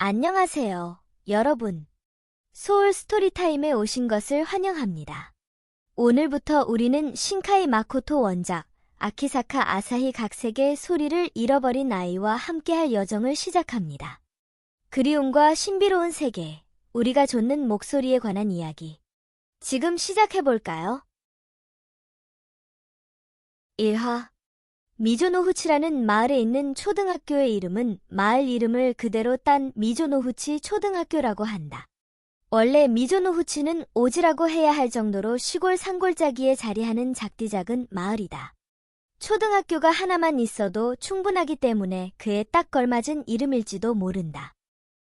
안녕하세요, 여러분. 소울 스토리타임에 오신 것을 환영합니다. 오늘부터 우리는 신카이 마코토 원작, 아키사카 아사히 각색의 소리를 잃어버린 아이와 함께할 여정을 시작합니다. 그리움과 신비로운 세계, 우리가 좇는 목소리에 관한 이야기. 지금 시작해볼까요? 1화 미조노후치라는 마을에 있는 초등학교의 이름은 마을 이름을 그대로 딴 미조노후치 초등학교라고 한다. 원래 미조노후치는 오지라고 해야 할 정도로 시골 산골짜기에 자리하는 작디작은 마을이다. 초등학교가 하나만 있어도 충분하기 때문에 그에 딱 걸맞은 이름일지도 모른다.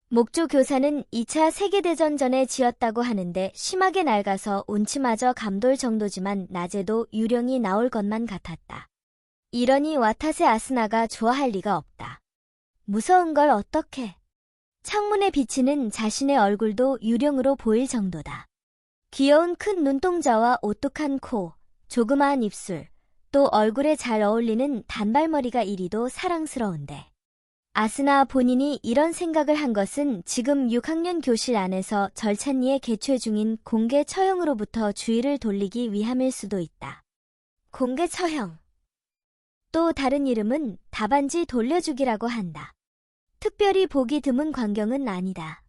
목조 교사는 2차 세계대전 전에 지었다고 하는데 심하게 낡아서 운치마저 감돌 정도지만 낮에도 유령이 나올 것만 같았다. 이러니 와타세 아스나가 좋아할 리가 없다. 무서운 걸 어떡해. 창문에 비치는 자신의 얼굴도 유령으로 보일 정도다. 귀여운 큰 눈동자와 오똑한 코, 조그마한 입술, 또 얼굴에 잘 어울리는 단발머리가 이리도 사랑스러운데. 아스나 본인이 이런 생각을 한 것은 지금 6학년 교실 안에서 절찬리에 개최 중인 공개 처형으로부터 주의를 돌리기 위함일 수도 있다. 공개 처형. 또 다른 이름은 답안지 돌려주기라고 한다. 특별히 보기 드문 광경은 아니다.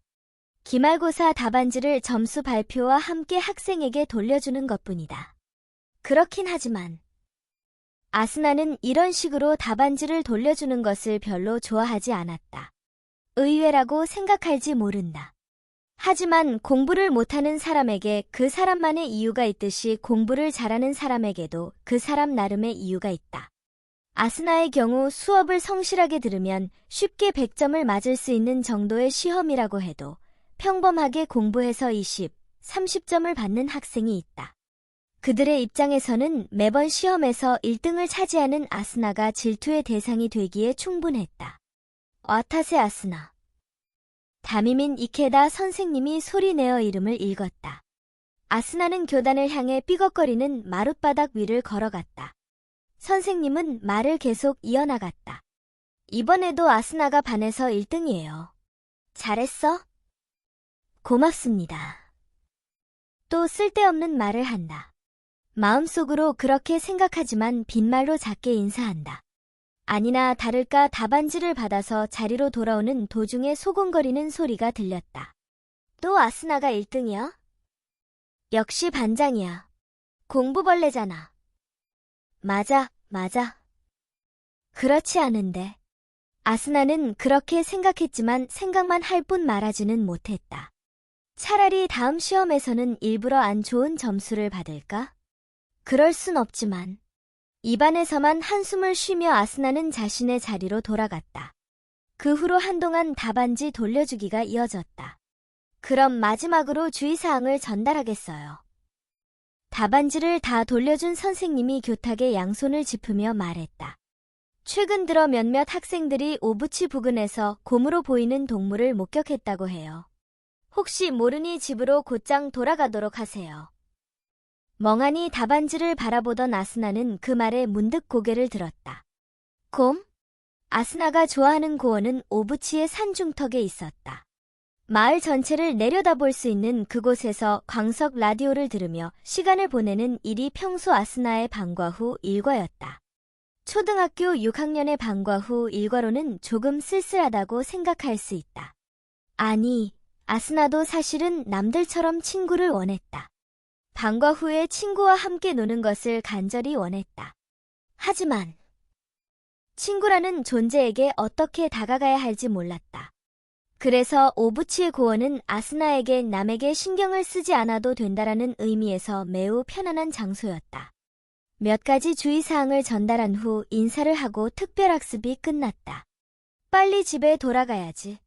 기말고사 답안지를 점수 발표와 함께 학생에게 돌려주는 것뿐이다. 그렇긴 하지만 아스나는 이런 식으로 답안지를 돌려주는 것을 별로 좋아하지 않았다. 의외라고 생각할지 모른다. 하지만 공부를 못하는 사람에게 그 사람만의 이유가 있듯이 공부를 잘하는 사람에게도 그 사람 나름의 이유가 있다. 아스나의 경우 수업을 성실하게 들으면 쉽게 100점을 맞을 수 있는 정도의 시험이라고 해도 평범하게 공부해서 20, 30점을 받는 학생이 있다. 그들의 입장에서는 매번 시험에서 1등을 차지하는 아스나가 질투의 대상이 되기에 충분했다. 와타세 아스나. 담임인 이케다 선생님이 소리내어 이름을 읽었다. 아스나는 교단을 향해 삐걱거리는 마룻바닥 위를 걸어갔다. 선생님은 말을 계속 이어나갔다. 이번에도 아스나가 반에서 1등이에요. 잘했어? 고맙습니다. 또 쓸데없는 말을 한다. 마음속으로 그렇게 생각하지만 빈말로 작게 인사한다. 아니나 다를까 답안지를 받아서 자리로 돌아오는 도중에 소곤거리는 소리가 들렸다. 또 아스나가 1등이야? 역시 반장이야. 공부벌레잖아. 맞아. 그렇지 않은데. 아스나는 그렇게 생각했지만 생각만 할 뿐 말하지는 못했다. 차라리 다음 시험에서는 일부러 안 좋은 점수를 받을까? 그럴 순 없지만. 입안에서만 한숨을 쉬며 아스나는 자신의 자리로 돌아갔다. 그 후로 한동안 답안지 돌려주기가 이어졌다. 그럼 마지막으로 주의사항을 전달하겠어요. 답안지를 다 돌려준 선생님이 교탁에 양손을 짚으며 말했다. 최근 들어 몇몇 학생들이 오부치 부근에서 곰으로 보이는 동물을 목격했다고 해요. 혹시 모르니 집으로 곧장 돌아가도록 하세요. 멍하니 답안지를 바라보던 아스나는 그 말에 문득 고개를 들었다. 곰? 아스나가 좋아하는 고원은 오부치의 산중턱에 있었다. 마을 전체를 내려다볼 수 있는 그곳에서 광석 라디오를 들으며 시간을 보내는 일이 평소 아스나의 방과 후 일과였다. 초등학교 6학년의 방과 후 일과로는 조금 쓸쓸하다고 생각할 수 있다. 아니, 아스나도 사실은 남들처럼 친구를 원했다. 방과 후에 친구와 함께 노는 것을 간절히 원했다. 하지만 친구라는 존재에게 어떻게 다가가야 할지 몰랐다. 그래서 오부치의 고원은 아스나에게 남에게 신경을 쓰지 않아도 된다라는 의미에서 매우 편안한 장소였다. 몇 가지 주의사항을 전달한 후 인사를 하고 특별학습이 끝났다. 빨리 집에 돌아가야지.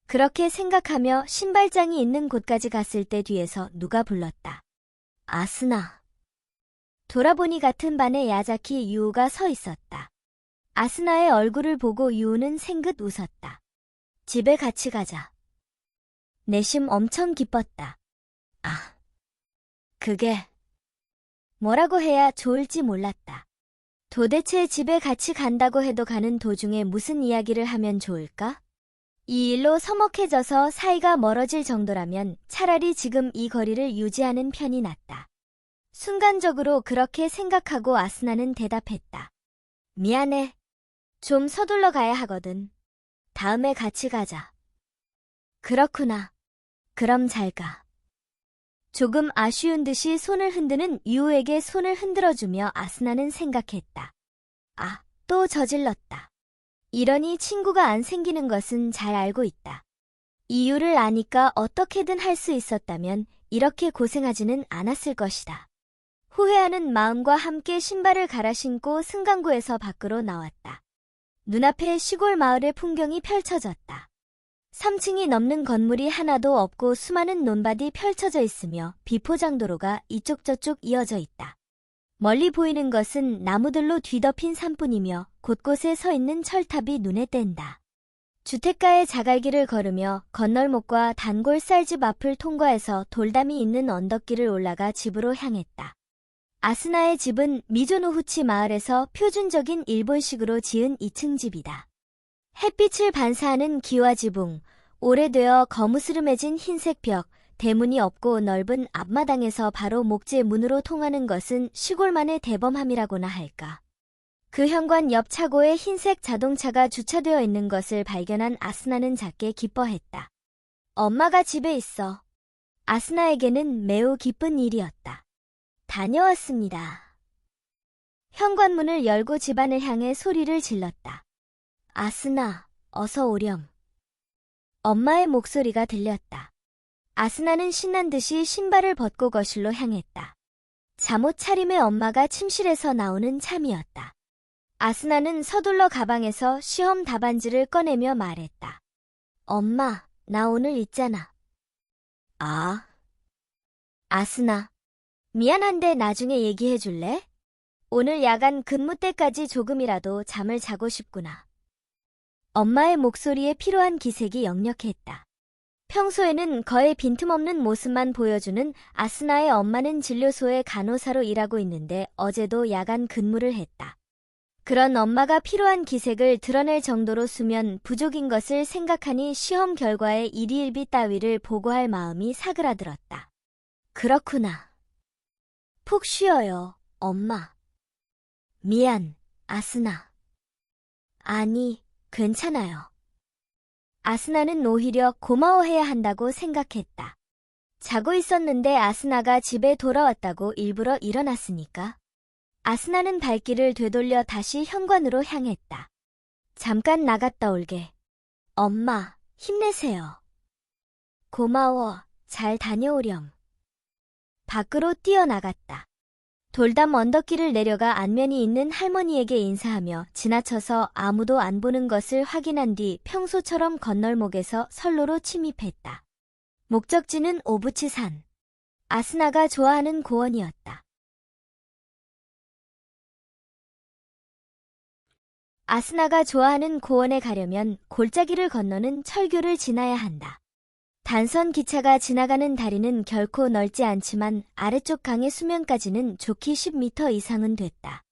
그렇게 생각하며 신발장이 있는 곳까지 갔을 때 뒤에서 누가 불렀다. 아스나. 돌아보니 같은 반에 야자키 유우가 서 있었다. 아스나의 얼굴을 보고 유우는 생긋 웃었다. 집에 같이 가자. 내심 엄청 기뻤다. 아, 그게 뭐라고 해야 좋을지 몰랐다. 도대체 집에 같이 간다고 해도 가는 도중에 무슨 이야기를 하면 좋을까? 이 일로 서먹해져서 사이가 멀어질 정도라면 차라리 지금 이 거리를 유지하는 편이 낫다. 순간적으로 그렇게 생각하고 아스나는 대답했다. 미안해. 좀 서둘러 가야 하거든. 다음에 같이 가자. 그렇구나. 그럼 잘 가. 조금 아쉬운 듯이 손을 흔드는 유우에게 손을 흔들어주며 아스나는 생각했다. 아, 또 저질렀다. 이러니 친구가 안 생기는 것은 잘 알고 있다. 이유를 아니까 어떻게든 할 수 있었다면 이렇게 고생하지는 않았을 것이다. 후회하는 마음과 함께 신발을 갈아 신고 승강구에서 밖으로 나왔다. 눈앞에 시골 마을의 풍경이 펼쳐졌다. 3층이 넘는 건물이 하나도 없고 수많은 논밭이 펼쳐져 있으며 비포장도로가 이쪽 저쪽 이어져 있다. 멀리 보이는 것은 나무들로 뒤덮인 산뿐이며 곳곳에 서 있는 철탑이 눈에 띈다. 주택가의 자갈길을 걸으며 건널목과 단골 쌀집 앞을 통과해서 돌담이 있는 언덕길을 올라가 집으로 향했다. 아스나의 집은 미조노후치 마을에서 표준적인 일본식으로 지은 2층 집이다. 햇빛을 반사하는 기와 지붕, 오래되어 거무스름해진 흰색 벽, 대문이 없고 넓은 앞마당에서 바로 목재 문으로 통하는 것은 시골만의 대범함이라고나 할까. 그 현관 옆 차고에 흰색 자동차가 주차되어 있는 것을 발견한 아스나는 작게 기뻐했다. 엄마가 집에 있어. 아스나에게는 매우 기쁜 일이었다. 다녀왔습니다. 현관문을 열고 집안을 향해 소리를 질렀다. 아스나, 어서 오렴. 엄마의 목소리가 들렸다. 아스나는 신난 듯이 신발을 벗고 거실로 향했다. 잠옷 차림의 엄마가 침실에서 나오는 참이었다. 아스나는 서둘러 가방에서 시험 답안지를 꺼내며 말했다. 엄마, 나 오늘 있잖아. 아. 아스나, 미안한데 나중에 얘기해 줄래? 오늘 야간 근무 때까지 조금이라도 잠을 자고 싶구나. 엄마의 목소리에 피로한 기색이 역력했다. 평소에는 거의 빈틈없는 모습만 보여주는 아스나의 엄마는 진료소의 간호사로 일하고 있는데 어제도 야간 근무를 했다. 그런 엄마가 피로한 기색을 드러낼 정도로 수면 부족인 것을 생각하니 시험 결과에 일희일비 따위를 보고할 마음이 사그라들었다. 그렇구나. 푹 쉬어요, 엄마. 미안, 아스나. 아니, 괜찮아요. 아스나는 오히려 고마워해야 한다고 생각했다. 자고 있었는데 아스나가 집에 돌아왔다고 일부러 일어났으니까. 아스나는 발길을 되돌려 다시 현관으로 향했다. 잠깐 나갔다 올게. 엄마, 힘내세요. 고마워, 잘 다녀오렴. 밖으로 뛰어나갔다. 돌담 언덕길을 내려가 안면이 있는 할머니에게 인사하며 지나쳐서 아무도 안 보는 것을 확인한 뒤 평소처럼 건널목에서 선로로 침입했다. 목적지는 오부치산. 아스나가 좋아하는 고원이었다. 아스나가 좋아하는 고원에 가려면 골짜기를 건너는 철교를 지나야 한다. 단선 기차가 지나가는 다리는 결코 넓지 않지만 아래쪽 강의 수면까지는 좋기 10m 이상은 됐다.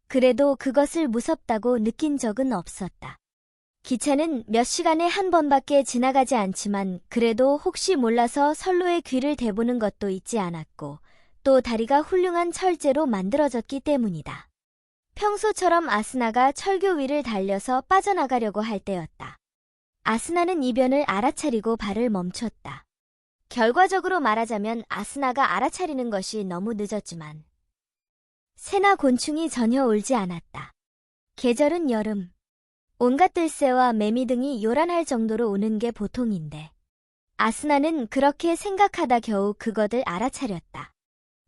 그래도 그것을 무섭다고 느낀 적은 없었다. 기차는 몇 시간에 한 번밖에 지나가지 않지만 그래도 혹시 몰라서 선로에 귀를 대보는 것도 있지 않았고 또 다리가 훌륭한 철제로 만들어졌기 때문이다. 평소처럼 아스나가 철교 위를 달려서 빠져나가려고 할 때였다. 아스나는 이변을 알아차리고 발을 멈췄다. 결과적으로 말하자면 아스나가 알아차리는 것이 너무 늦었지만 새나 곤충이 전혀 울지 않았다. 계절은 여름. 온갖 들새와 매미 등이 요란할 정도로 우는 게 보통인데 아스나는 그렇게 생각하다 겨우 그것을 알아차렸다.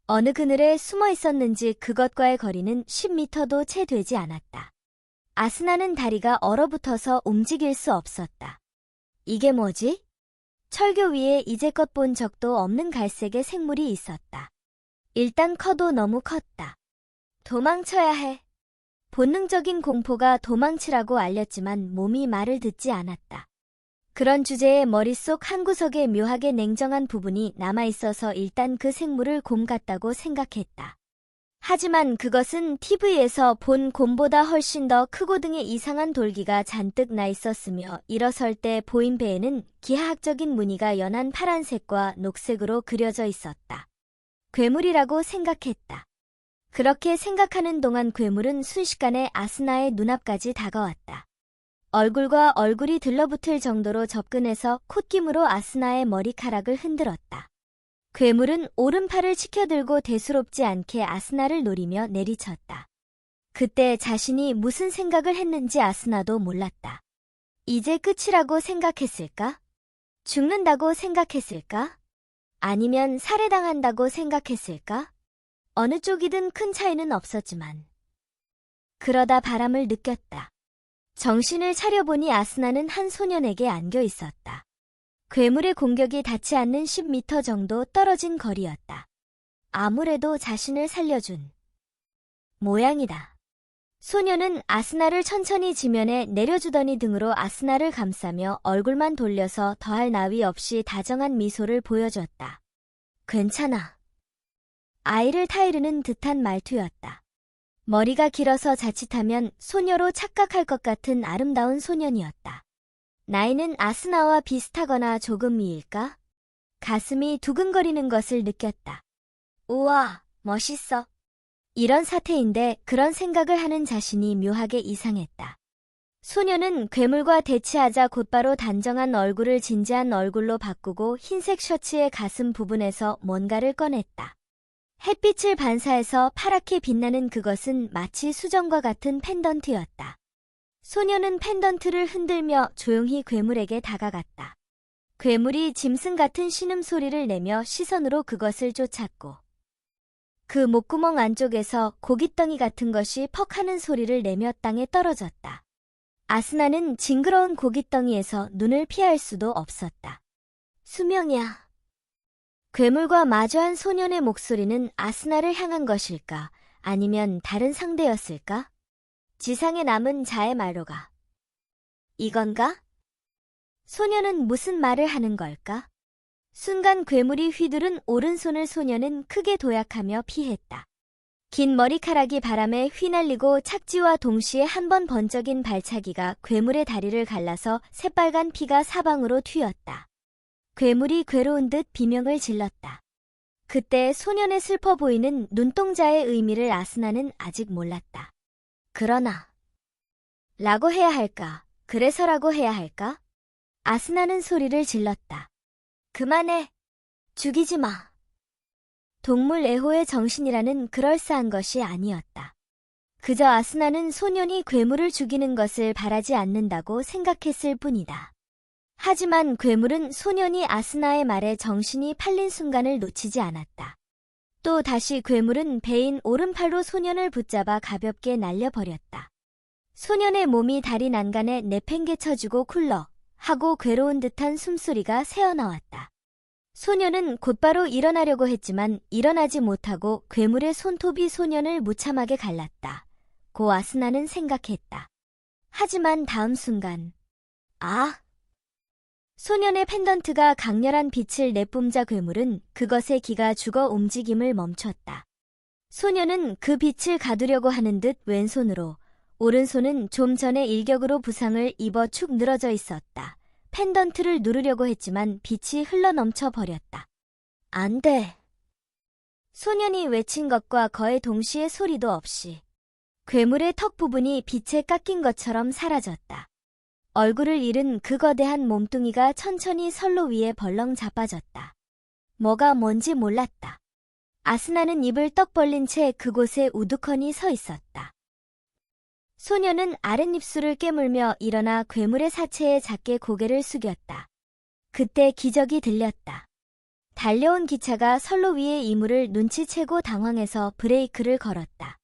어느 그늘에 숨어 있었는지 그것과의 거리는 10m도 채 되지 않았다. 아스나는 다리가 얼어붙어서 움직일 수 없었다. 이게 뭐지? 철교 위에 이제껏 본 적도 없는 갈색의 생물이 있었다. 일단 커도 너무 컸다. 도망쳐야 해. 본능적인 공포가 도망치라고 알렸지만 몸이 말을 듣지 않았다. 그런 주제에 머릿속 한구석에 묘하게 냉정한 부분이 남아있어서 일단 그 생물을 곰 같다고 생각했다. 하지만 그것은 TV에서 본 곰보다 훨씬 더 크고 등에 이상한 돌기가 잔뜩 나 있었으며 일어설 때 보인 배에는 기하학적인 무늬가 연한 파란색과 녹색으로 그려져 있었다. 괴물이라고 생각했다. 그렇게 생각하는 동안 괴물은 순식간에 아스나의 눈앞까지 다가왔다. 얼굴과 얼굴이 들러붙을 정도로 접근해서 콧김으로 아스나의 머리카락을 흔들었다. 괴물은 오른팔을 치켜들고 대수롭지 않게 아스나를 노리며 내리쳤다. 그때 자신이 무슨 생각을 했는지 아스나도 몰랐다. 이제 끝이라고 생각했을까? 죽는다고 생각했을까? 아니면 살해당한다고 생각했을까? 어느 쪽이든 큰 차이는 없었지만 그러다 바람을 느꼈다. 정신을 차려보니 아스나는 한 소년에게 안겨 있었다. 괴물의 공격이 닿지 않는 10m 정도 떨어진 거리였다. 아무래도 자신을 살려준 모양이다. 소년은 아스나를 천천히 지면에 내려주더니 등으로 아스나를 감싸며 얼굴만 돌려서 더할 나위 없이 다정한 미소를 보여줬다. 괜찮아. 아이를 타이르는 듯한 말투였다. 머리가 길어서 자칫하면 소녀로 착각할 것 같은 아름다운 소년이었다. 나이는 아스나와 비슷하거나 조금 위일까? 가슴이 두근거리는 것을 느꼈다. 우와, 멋있어. 이런 사태인데 그런 생각을 하는 자신이 묘하게 이상했다. 소녀는 괴물과 대치하자 곧바로 단정한 얼굴을 진지한 얼굴로 바꾸고 흰색 셔츠의 가슴 부분에서 뭔가를 꺼냈다. 햇빛을 반사해서 파랗게 빛나는 그것은 마치 수정과 같은 펜던트였다. 소녀는 펜던트를 흔들며 조용히 괴물에게 다가갔다. 괴물이 짐승 같은 신음소리를 내며 시선으로 그것을 쫓았고 그 목구멍 안쪽에서 고깃덩이 같은 것이 퍽 하는 소리를 내며 땅에 떨어졌다. 아스나는 징그러운 고깃덩이에서 눈을 피할 수도 없었다. 수명이야. 괴물과 마주한 소년의 목소리는 아스나를 향한 것일까? 아니면 다른 상대였을까? 지상에 남은 자의 말로가. 이건가? 소녀는 무슨 말을 하는 걸까? 순간 괴물이 휘두른 오른손을 소녀는 크게 도약하며 피했다. 긴 머리카락이 바람에 휘날리고 착지와 동시에 한 번 번쩍인 발차기가 괴물의 다리를 갈라서 새빨간 피가 사방으로 튀었다. 괴물이 괴로운 듯 비명을 질렀다. 그때 소년의 슬퍼 보이는 눈동자의 의미를 아스나는 아직 몰랐다. 그러나 라고 해야 할까? 그래서라고 해야 할까? 아스나는 소리를 질렀다. 그만해. 죽이지 마. 동물 애호의 정신이라는 그럴싸한 것이 아니었다. 그저 아스나는 소년이 괴물을 죽이는 것을 바라지 않는다고 생각했을 뿐이다. 하지만 괴물은 소년이 아스나의 말에 정신이 팔린 순간을 놓치지 않았다. 또 다시 괴물은 배인 오른팔로 소년을 붙잡아 가볍게 날려버렸다. 소년의 몸이 다리 난간에 내팽개쳐지고 쿨럭 하고 괴로운 듯한 숨소리가 새어나왔다. 소년은 곧바로 일어나려고 했지만 일어나지 못하고 괴물의 손톱이 소년을 무참하게 갈랐다. 고 아스나는 생각했다. 하지만 다음 순간 소년의 펜던트가 강렬한 빛을 내뿜자 괴물은 그것의 기가 죽어 움직임을 멈췄다. 소년은 그 빛을 가두려고 하는 듯 왼손으로, 오른손은 좀 전에 일격으로 부상을 입어 축 늘어져 있었다. 펜던트를 누르려고 했지만 빛이 흘러넘쳐 버렸다. 안 돼. 소년이 외친 것과 거의 동시에 소리도 없이 괴물의 턱 부분이 빛에 깎인 것처럼 사라졌다. 얼굴을 잃은 그 거대한 몸뚱이가 천천히 선로 위에 벌렁 자빠졌다. 뭐가 뭔지 몰랐다. 아스나는 입을 떡 벌린 채 그곳에 우두커니 서 있었다. 소녀는 아랫입술을 깨물며 일어나 괴물의 사체에 작게 고개를 숙였다. 그때 기적이 들렸다. 달려온 기차가 선로 위의 이물을 눈치채고 당황해서 브레이크를 걸었다.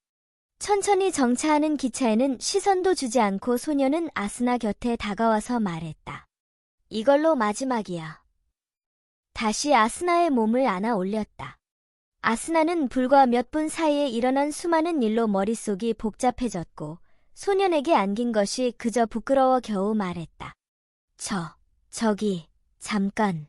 천천히 정차하는 기차에는 시선도 주지 않고 소녀는 아스나 곁에 다가와서 말했다. 이걸로 마지막이야. 다시 아스나의 몸을 안아 올렸다. 아스나는 불과 몇 분 사이에 일어난 수많은 일로 머릿속이 복잡해졌고 소년에게 안긴 것이 그저 부끄러워 겨우 말했다. 저기, 잠깐.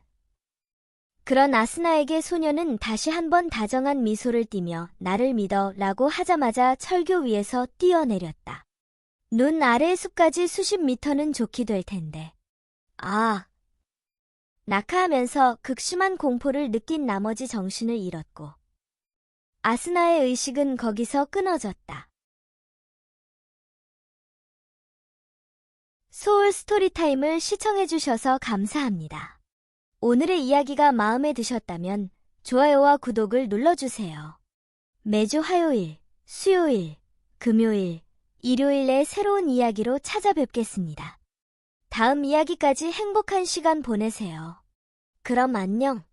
그런 아스나에게 소녀는 다시 한번 다정한 미소를 띠며 나를 믿어 라고 하자마자 철교 위에서 뛰어내렸다. 눈 아래의 숲까지 수십 미터는 좋게 될 텐데. 아! 낙하하면서 극심한 공포를 느낀 나머지 정신을 잃었고 아스나의 의식은 거기서 끊어졌다. 소울 스토리타임을 시청해주셔서 감사합니다. 오늘의 이야기가 마음에 드셨다면 좋아요와 구독을 눌러주세요. 매주 화요일, 수요일, 금요일, 일요일에 새로운 이야기로 찾아뵙겠습니다. 다음 이야기까지 행복한 시간 보내세요. 그럼 안녕.